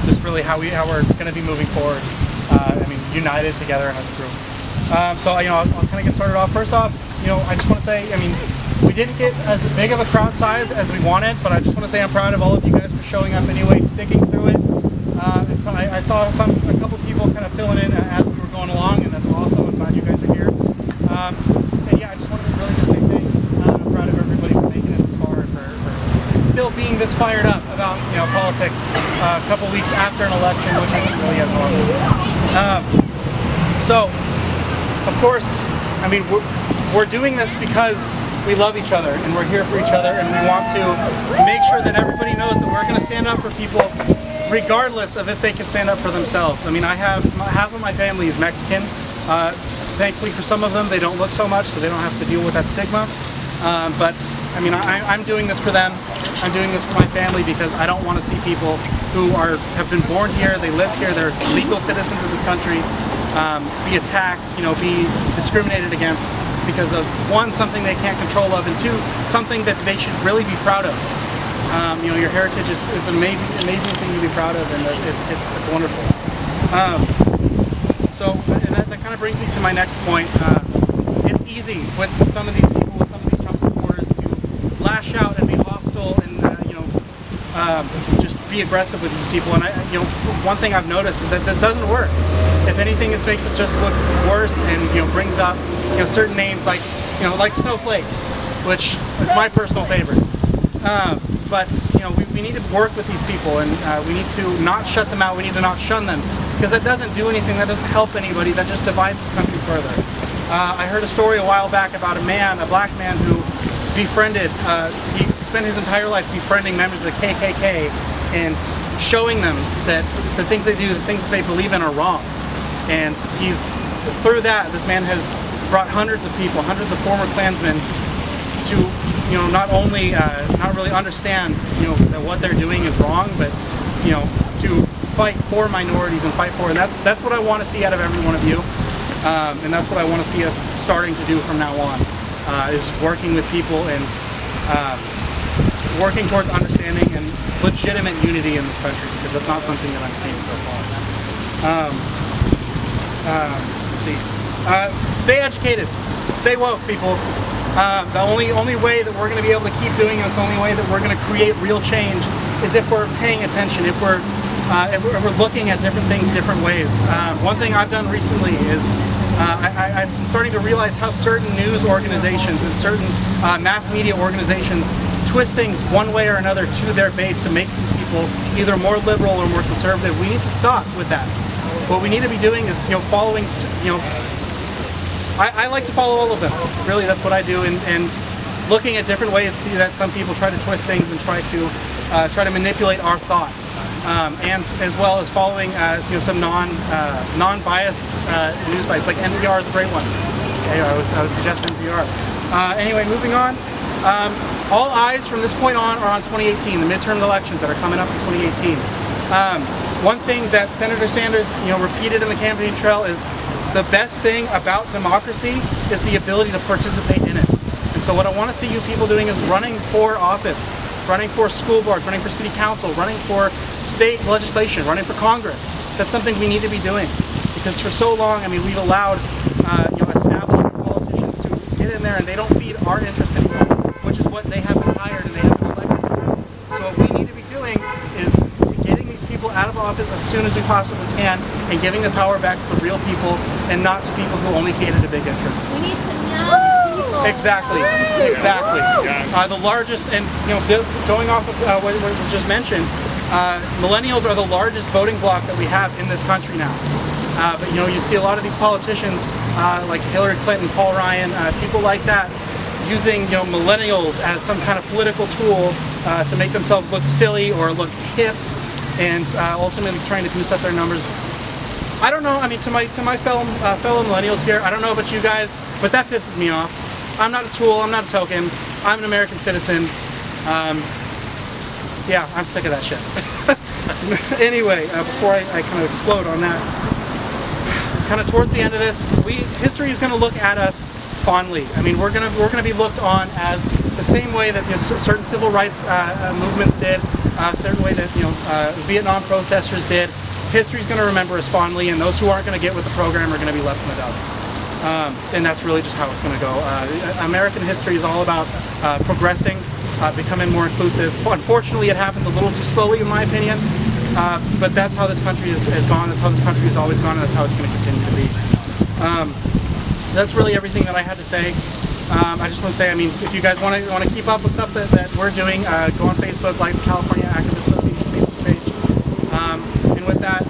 just really how we're going to be moving forward. United together as a group. So I'll kind of get started off. First off, I just want to say, we didn't get as big of a crowd size as we wanted, but I just want to say I'm proud of all of you guys for showing up anyway, sticking through it. And so I saw a couple people kind of filling in as we were going along, and that's awesome. I'm glad you guys are here. And yeah, I just wanted to really just say thanks. I'm proud of everybody for making it this far, for still being this fired up about politics a couple weeks after an election, which isn't really as normal. So, of course, we're doing this because we love each other and we're here for each other, and we want to make sure that everybody knows that we're going to stand up for people regardless of if they can stand up for themselves. I have half of my family is Mexican. Thankfully for some of them, they don't look so much, so they don't have to deal with that stigma. But I'm doing this for them. I'm doing this for my family because I don't want to see people who have been born here, they lived here, they're legal citizens of this country, be attacked, be discriminated against because of, one, something they can't control of, and two, something that they should really be proud of. Your heritage is an amazing thing to be proud of, and it's wonderful. And that kind of brings me to my next point. It's easy with some of these people, with some of these Trump supporters, to lash out and be hostile and just be aggressive with these people. And one thing I've noticed is that this doesn't work. If anything, this makes us just look worse, and brings up certain names like Snowflake, which is my personal favorite. But we need to work with these people, and we need to not shut them out. We need to not shun them, because that doesn't do anything. That doesn't help anybody. That just divides this country further. I heard a story a while back about a black man who befriended. He spent his entire life befriending members of the KKK and showing them that the things they do, the things that they believe in, are wrong. And through that, this man has brought hundreds of people, hundreds of former Klansmen, to not only not really understand that what they're doing is wrong, but to fight for minorities and fight for, and that's what I want to see out of every one of you, and that's what I want to see us starting to do from now on, is working with people and working towards understanding and legitimate unity in this country, because that's not something that I'm seeing so far. Let's see. Stay educated. Stay woke, people. The only way that we're going to be able to keep doing this, the only way that we're going to create real change, is if we're paying attention, if we're looking at different things different ways. One thing I've done recently is I'm starting to realize how certain news organizations and certain mass media organizations twist things one way or another to their base to make these people either more liberal or more conservative. We need to stop with that. What we need to be doing is following, I like to follow all of them. Really, that's what I do, and looking at different ways that some people try to twist things and try to manipulate our thought, and as well as following some non-biased news sites, like NPR is a great one. Okay, I would suggest NPR. Anyway, moving on. All eyes from this point on are on 2018, the midterm elections that are coming up in 2018. One thing that Senator Sanders, repeated in the campaign trail is the best thing about democracy is the ability to participate in it. And so what I want to see you people doing is running for office, running for school boards, running for city council, running for state legislation, running for Congress. That's something we need to be doing, because for so long, we've allowed establishment politicians to get in there, and they don't feed our interests anymore, which is what they have been hired and they have been elected for. So what we need to be doing is people out of office as soon as we possibly can, and giving the power back to the real people and not to people who only cater to big interests. We need some young people. Exactly. The largest, and going off of what was just mentioned, millennials are the largest voting bloc that we have in this country now. But you see a lot of these politicians like Hillary Clinton, Paul Ryan, people like that, using millennials as some kind of political tool to make themselves look silly or look hip, and ultimately trying to boost up their numbers. I don't know, to my fellow millennials here, I don't know about you guys, but that pisses me off. I'm not a tool, I'm not a token, I'm an American citizen. Yeah, I'm sick of that shit. Anyway, before I kind of explode on that, kind of towards the end of this, history is going to look at us fondly. We're going to be looked on as the same way that certain civil rights movements did. a certain way that Vietnam protesters did. History's going to remember us fondly, and those who aren't going to get with the program are going to be left in the dust. And that's really just how it's going to go. American history is all about progressing, becoming more inclusive. Unfortunately, it happens a little too slowly, in my opinion. But that's how this country has gone. That's how this country has always gone, and that's how it's going to continue to be. That's really everything that I had to say. I just want to say, I mean, if you guys want to keep up with stuff that we're doing, go on Facebook, like the California Activist Association Facebook page. And with that,